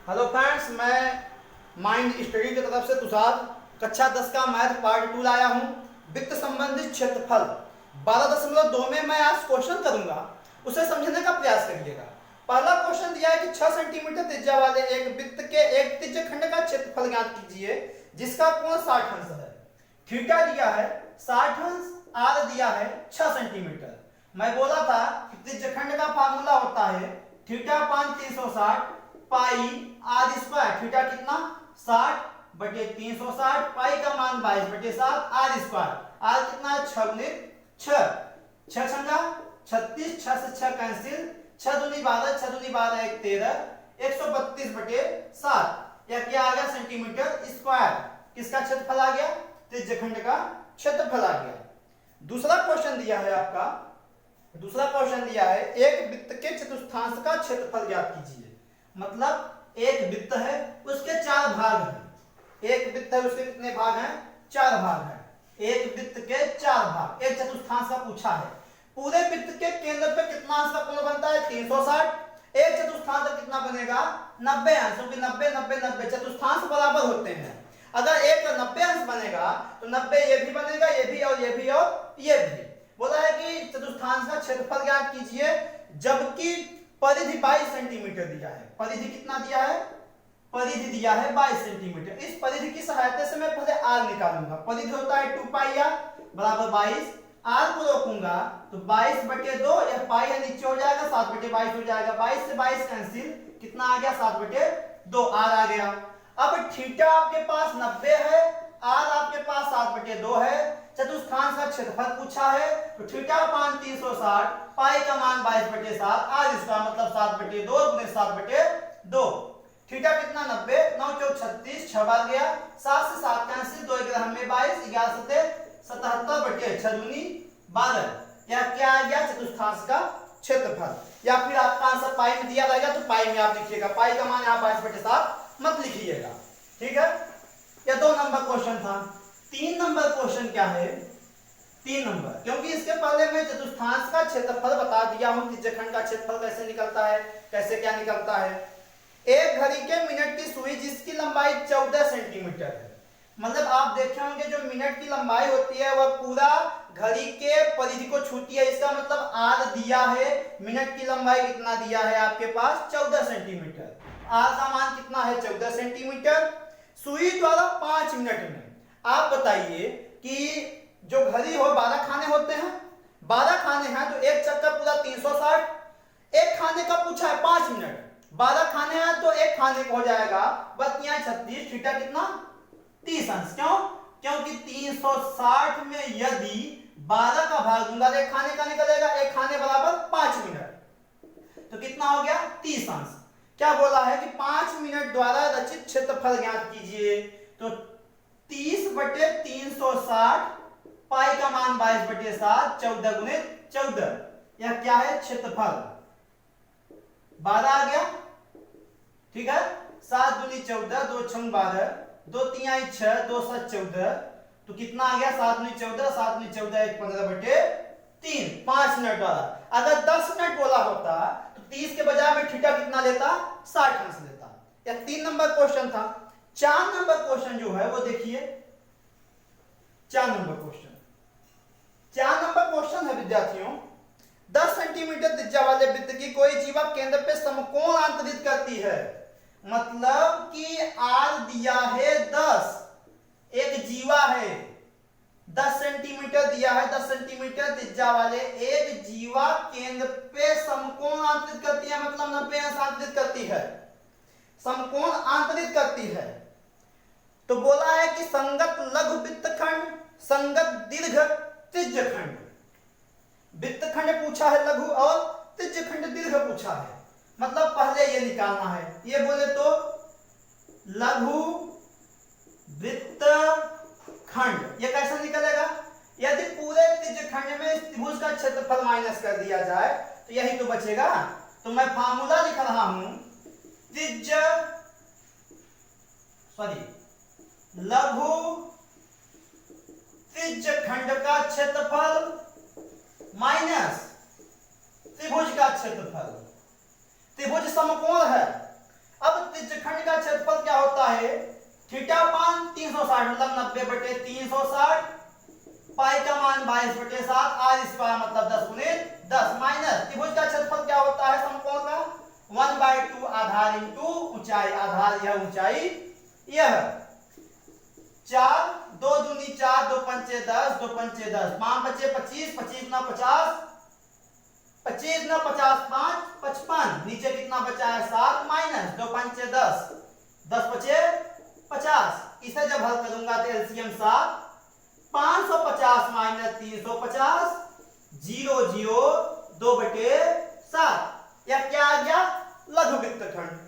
Hello friends, मैं mind study की तरफ से तुषार कक्षा 10 का मैथ पार्ट 2 लाया हूँ। वित्त संबंधित क्षेत्रफल 12.2 में मैं आज क्वेश्चन करूंगा, उसे समझने का प्रयास करिएगा। पहला क्वेश्चन दिया है कि 6 सेंटीमीटर त्रिज्या वाले एक वृत्त के एक त्रिज्यखंड का क्षेत्रफल ज्ञात कीजिए जिसका कोण 60 अंश है। थीटा दिया है 60 अंश, आर दिया है 6 सेंटीमीटर। मैं बोला था कि त्रिज्यखंड का फार्मूला होता है थीटा पान 360 पाई आर स्क्वायर। थीटा कितना 60 बटे 360, पाई का मान 22/7 आर स्क्वायर। आर कितना है 6 गुने 6, 6 छंगा 36, 6 से 6 कैंसिल, 6 दूनी 12, 6 दूनी 12 1 13, 132/7। यह क्या आ गया सेंटीमीटर स्क्वायर। किसका क्षेत्रफल आ गया? त्रिज्यखंड का क्षेत्रफल आ गया। दूसरा क्वेश्चन दिया है आपका, दूसरा क्वेश्चन दिया है एक वृत्त के चतुर्थांश का क्षेत्रफल ज्ञात कीजिए। मतलब एक वृत्त है उसके 4 भाग हैं। एक वृत्त है उसके कितने भाग हैं? 4 भाग हैं। एक वृत्त के 4 भाग, एक चतुर्थांश का पूछा है। पूरे वृत्त के केंद्र पे कितना अंश का कोण बनता है? 360। एक चतुर्थांश का कितना बनेगा? 90 अंश, क्योंकि 90 90 90 चतुर्थांश बराबर होते हैं। अगर एक का 90 अंश बनेगा तो 90 ये भी बनेगा, ये भी और ये भी और ये भी। बोला है कि चतुर्थांश का क्षेत्रफल ज्ञात कीजिए जबकि परिधि 22 सेंटीमीटर दिया है। परिधि कितना दिया है? परिधि दिया है 22 सेंटीमीटर। इस परिधि की सहायता से मैं पहले आर निकालूंगा। परिधि होता है 2 पाई आर बराबर 22। आर को रोकूंगा तो 22/2, यह पाई है नीचे हो जाएगा, 7/22 हो जाएगा। 22 से 22 कैंसिल, कितना आ गया? 7/2 आर आ गया। अब थीटा आपके पास 90 है, आर आपके पास 7/2 है। चतुर्थांश का क्षेत्रफल पूछा है तो थीटा पान 360, पाई का मान 22/7 आर स्क्वायर, मतलब 7/2 गुने 7/2। थीटा कितना 90, 9 4 36, 6 बार गया, 7 से 7 कैंसिल, 2 11 में 22, 11 7 77/6 दूनी 12। यह क्या आ गया? चतुर्थांश का क्षेत्रफल। या फिर आपका आंसर पाई में दिया रहेगा तो पाई में आप लिखिएगा। पाई का मान यहाँ 22/7 मत लिखिएगा, ठीक है। यह 2 नंबर क्वेश्चन था। 3 नंबर क्वेश्चन क्या है? 3 नंबर, क्योंकि इसके पहले मैं चतुर्थांश का क्षेत्रफल बता दिया हूं, त्रिज्यखंड का क्षेत्रफल कैसे निकलता है, कैसे क्या निकलता है। एक घड़ी के मिनट की सुई जिसकी लंबाई 14 सेंटीमीटर है। मतलब आप देखे होंगे जो मिनट की लंबाई होती है वह पूरा घड़ी के परिधि को छूती है। इसका मतलब आर दिया है, मिनट की लंबाई कितना दिया है आपके पास? 14 सेंटीमीटर। आर का मान कितना है? 14 सेंटीमीटर। सुई द्वारा 5 मिनट में आप बताइए कि जो घड़ी हो 12 खाने होते हैं, 12 खाने हैं तो एक चक्कर पूरा 360। एक खाने का पूछा है 5 मिनट, 12 खाने हैं तो एक खाने का हो जाएगा 36। थीटा कितना? 30 अंश। क्यों? क्योंकि 360 में यदि 12 का भाग दूंगा तो एक खाने का निकलेगा, एक खाने बराबर 5 मिनट, तो कितना हो गया? 30 अंश। क्या बोला है कि 5 मिनट द्वारा रचित क्षेत्रफल ज्ञात कीजिए। तो 30/360, पाई का मान 22/7, 14 गुने 14। यह क्या है? क्षेत्रफल। 12 आ गया, ठीक है। 7 दूनी 14, 2 6 12, 2 3 6, 2 7 14, तो कितना आ गया? 7 दूनी 14, 7 दूनी 14 1 15/3। 5 मिनट वाला। अगर 10 मिनट बोला होता तो 30 के बजाय में थीटा कितना लेता? 60 अंश लेता। यह 3 नंबर क्वेश्चन था। 4 नंबर क्वेश्चन जो है वो देखिए। 4 नंबर क्वेश्चन, 4 नंबर क्वेश्चन है विद्यार्थियों, 10 सेंटीमीटर त्रिज्या वाले वृत्त की कोई जीवा केंद्र पे समकोण अंतरित करती है। मतलब कि आर दिया है 10, एक जीवा है 10 सेंटीमीटर दिया है, 10 सेंटीमीटर त्रिज्या वाले एक जीवा केंद्र पे समकोण अंतरित करती है, मतलब 90 अंश अंतरित करती है, समकोण अंतरित करती है। तो बोला है कि संगत लघु वृत्तखंड, संगत दीर्घ त्रिज्यखंड। वृत्तखंड पूछा है लघु और त्रिज्यखंड दीर्घ पूछा है। मतलब पहले ये निकालना है। ये बोले तो लघु वृत्तखंड, ये कैसे निकलेगा? यदि पूरे त्रिज्यखंड में त्रिभुज का क्षेत्रफल माइनस कर दिया जाए तो यही तो बचेगा। तो मैं फार्मूला लिख रहा हूं, लघु त्रिज्यखंड का क्षेत्रफल माइनस त्रिभुज का क्षेत्रफल। त्रिभुज समकोण है। अब त्रिज्यखंड का क्षेत्रफल क्या होता है, थीटा अपान 360 मतलब 90/360, पाई का मान 22/7, आर स्क्वायर मतलब 10 गुने 10 माइनस त्रिभुज का क्षेत्रफल क्या होता है समकोण का 1/2 आधार इंटू ऊंचाई, आधार यह ऊंचाई यह 4 2 दूनी 4 2 पंचे 10 2 पंचे 10 5 बचे 25 25 ना 50 25 ना 50 5 55 नीचे कितना बचा है 7 माइनस 2 पंचे 10 10 बचे 50, इसे जब हल करूंगा तो एलसीएम 7 550 माइनस 350 0 0 2/7, यह क्या आ गया लघु वृत्तखंड।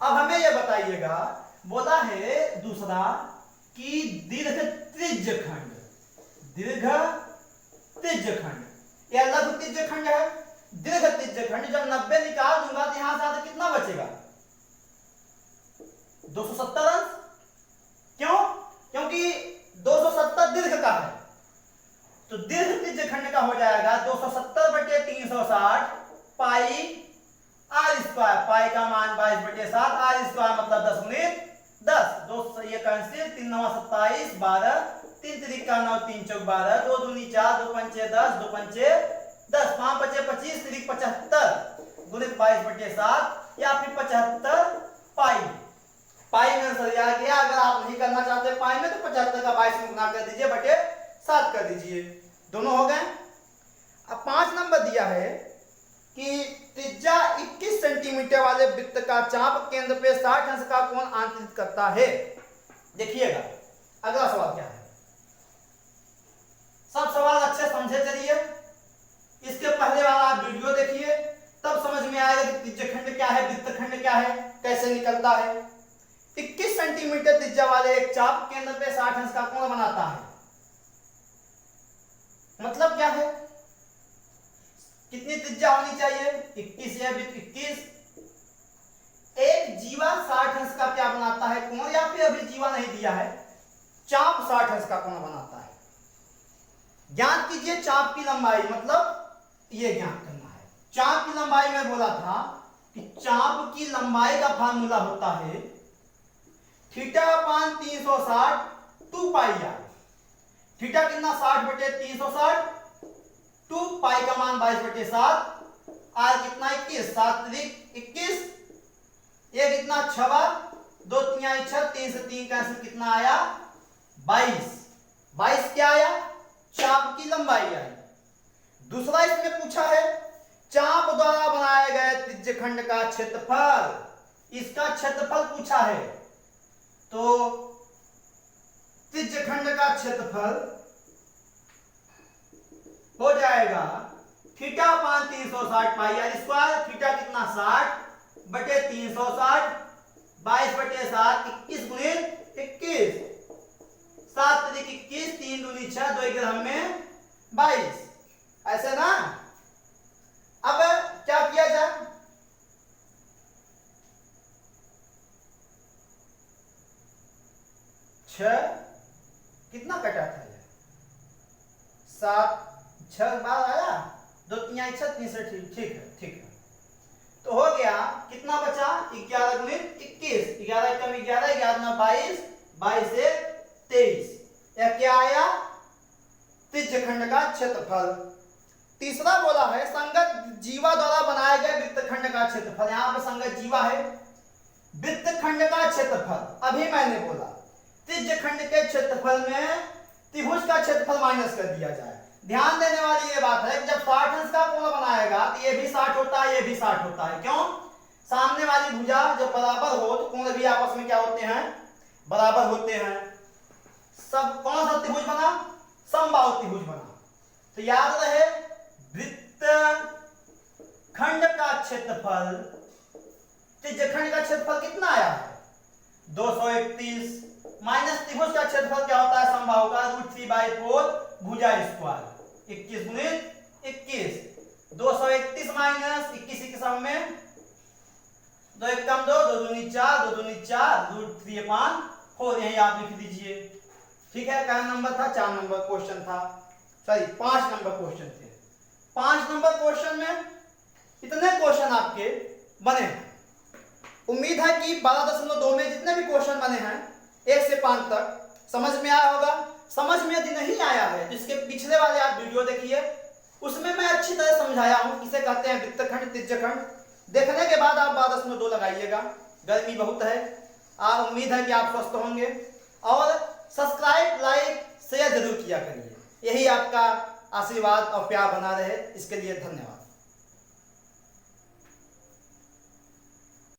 अब हमें यह बताइएगा, बोला है दूसरा कि दीर्घ त्रिज्यखंड, दीर्घ त्रिज्यखंड यह लघु त्रिज्यखंड है। दीर्घ त्रिज्यखंड जब 90 निकाल दूंगा तो यहां से आगे कितना बचेगा 270 अंश, क्यों, क्योंकि 270 दीर्घ का है, तो दीर्घ त्रिज्यखंड का हो जाएगा 270/360 पाई आर स्क्वायर, पाई का मान 22/7, आर स्क्वायर मतलब 10 गुने 10, 2 ये कैंसिल 3 9 27 12 3 3 का 9 3 4 12 2 दूनी 4 2 पंचे 10 2 पंचे 10 5 बचे 25 3 75 गुणित 22/7 या फिर 75 पाई, पाई में आंसर आ गया। अगर आप नहीं करना चाहते पाई में तो 75 का 22 में गुना कर दीजिए बटे 7 कर दीजिए, दोनों हो गए। अब 5 नंबर दिया है कि त्रिज्या 21 सेंटीमीटर वाले वृत्त का चाप केंद्र पे 60 अंश का कोण आंतरित करता है। देखिएगा अगला सवाल क्या है, सब सवाल अच्छे समझे चलिए, इसके पहले वाला आप वीडियो देखिए तब समझ में आएगा कि त्रिज्यखंड क्या है, वृत्तखंड क्या है, कैसे निकलता है। 21 सेंटीमीटर त्रिज्या वाले एक चाप केंद्र पे 60 अंश का कोण बनाता है, मतलब क्या है, कितनी त्रिज्या होनी चाहिए 21 या 21, एक जीवा 60 अंश का क्या बनाता है कोण, या फिर अभी जीवा नहीं दिया है, चाप 60 अंश का कोण बनाता है। ज्ञात कीजिए चाप की लंबाई, मतलब ये ज्ञात करना है। चाप की लंबाई में बोला था कि चाप की लंबाई का फार्मूला होता है theta upon 360 2 pi r, theta कितना 60/360, 2 पाई का मान 22/7, आर कितना 21, 7 त्रिक 21, ये कितना 6 2 3 6 3 से 3 कैंसिल कितना आया 22, 22 क्या आया चाप की लंबाई आई। दूसरा इसमें पूछा है चाप द्वारा बनाए गए त्रिज्यखंड का क्षेत्रफल, इसका क्षेत्रफल पूछा है, तो त्रिज्यखंड का क्षेत्रफल हो जाएगा theta upon 360 pi r square, theta कितना 60/360, 22/7 21 गुणे 21, 7 त्रिक 21, 3 दूनी 6, 2 ग्राम में 22, ऐसे ना। अब क्या किया जाए, कितना कटा था 7 6 बार आया, 2 3 6 3 से ठीक है, ठीक है, तो हो गया कितना बचा 11 गुणित 21, 11 कम 11 11 ना 22, 22 से 23, यह क्या आया त्रिज्यखंड का क्षेत्रफल। तीसरा बोला है संगत जीवा द्वारा बनाए गए वृत्तखंड का क्षेत्रफल, यहां पर संगत जीवा है, वृत्तखंड का क्षेत्रफल, अभी मैंने बोला त्रिज्यखंड के क्षेत्रफल में त्रिभुज का क्षेत्रफल माइनस कर दिया जाए। ध्यान देने वाली ये बात है कि जब 60 अंश का कोण बनाएगा तो ये भी 60 होता है, ये भी 60 होता है, क्यों, सामने वाली भुजा जब बराबर हो तो कोण भी आपस में क्या होते हैं बराबर होते हैं। सब कौन सा त्रिभुज बना, समबाहु त्रिभुज बना। तो याद रहे वृत्तखंड का क्षेत्रफल, त्रिज्यखंड का क्षेत्रफल कितना आया है 231, माइनस त्रिभुज का क्षेत्रफल क्या होता है समबाहु का √3/4 भुजा स्क्वायर, 21 गुणित 21, 231 माइनस 21 के सम में 2 1 कम 2 2 दूनी 4 2 दूनी 4 √3/4, यही आप लिख दीजिए, ठीक है। क्या नंबर था 4 नंबर क्वेश्चन था, सॉरी 5 नंबर क्वेश्चन थे। 5 नंबर क्वेश्चन में इतने क्वेश्चन आपके बने हैं। उम्मीद है कि 12.2 में जितने भी क्वेश्चन बने हैं 1 से 5 तक समझ में आया होगा। समझ में यदि नहीं आया है तो इसके पिछले वाले आप वीडियो देखिए, उसमें मैं अच्छी तरह समझाया हूं किसे कहते हैं वृत्तखंड, त्रिज्यखंड। देखने के बाद आप 12.2 लगाइएगा। गर्मी बहुत है, उम्मीद है कि आप स्वस्थ होंगे। और सब्सक्राइब, लाइक, शेयर जरूर किया करिए। यही आपका आशीर्वाद और प्यार बना रहे, इसके लिए धन्यवाद।